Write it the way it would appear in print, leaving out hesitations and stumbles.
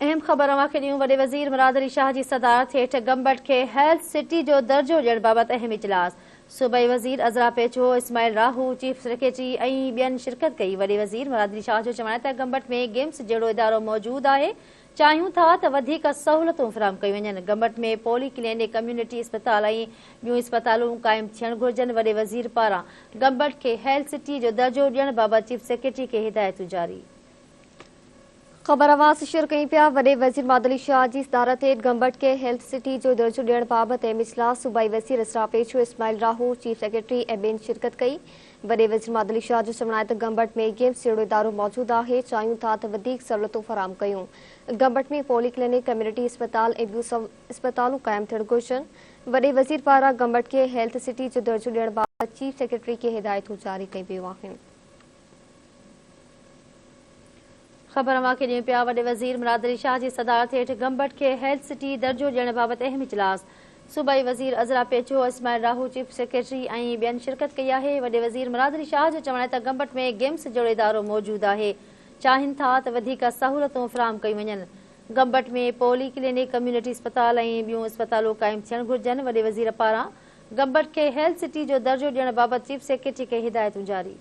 अहम ख़बर अवांखे ॾियूं। वॾे वज़ीर मुराद अली शाह जी सदारत हेठि गंबट खे हेल्थ सिटी जो दर्जो ॾियण बाबति अहम इजलास। सूबाई वज़ीर अज़रा पेचो, इस्माइल राहू, चीफ सेक्रेटरी ऐं ॿियनि शिरकत कई। वॾे वज़ीर मुराद अली शाह जो चवण आहे त गंबट में गेम्स जहिड़ो इदारो मौजूदु आहे। चाहियूं था त वधीक सहूलतूं फ़राहम कयूं वञनि। गंबट में पोली क्लिनिक, कम्यूनिटी अस्पताल ऐं ॿियूं अस्पतालूं क़ाइमु थियणु घुरिजनि। वॾे वज़ीर पारां गंबट खे हेल्थ सिटी जो दर्जो ॾियण बाबति चीफ सेक्रेटरी खे हिदायतूं जारी। ख़बर आवाज़ शेयर कई पिया। वॾे वज़ीर मुराद अली शाह जी सदारत हेठि गंबट खे हेल्थ सिटी जो दर्जो ॾियण बाबति अहम इजलास। सूबाई वज़ीर अज़रा पेचो, इस्माइल राहू, चीफ सेक्रेटरी ऐं ॿियनि शिरकत कई। वॾे वज़ीर मुराद अली शाह जो चवण आहे त गंबट में गेम्स जहिड़ो इदारो मौजूदु आहे। चाहियूं था त वधीक सहूलतूं फ़राहम कयूं। गंबट में पोली क्लिनिक, कम्यूनिटी अस्पताल ऐं ॿियूं अस्पतालूं क़ाइमु थियणु घुरिजनि। वॾे वज़ीर पारां गंबट खे हेल्थ सिटी जो दर्जो ॾियण बाबति चीफ सेक्रेटरी खे हिदायतूं जारी कयूं पियूं आहिनि। ख़बर अवांखे ॾियूं पिया। वॾे वज़ीर मुराद अली शाह जी सदारत हेठि गंबट खे हेल्थ सिटी दर्जो ॾियण बाबति अहम इजलास। सूबाई वज़ीर अज़रा पेचो, इस्माइल राहू, चीफ सेक्रेटरी ऐं ॿियनि शिरकत कई आहे। वॾे वज़ीर मुराद अली शाह जो चवण आहे त गंबट में गेम्स जहिड़ो इदारो मौजूदु आहे। चाहिनि था त वधीक सहूलतूं फ़राहम कयूं वञनि। गंबट में पोली क्लिनिक, कम्यूनिटी अस्पताल ऐं ॿियूं अस्पतालूं क़ाइमु थियणु घुरिजनि। वॾे वज़ीर पारां गंबट खे हेल्थ सिटी जो दर्जो ॾियण बाबति चीफ सेक्रेटरी खे हिदायतूं जारी।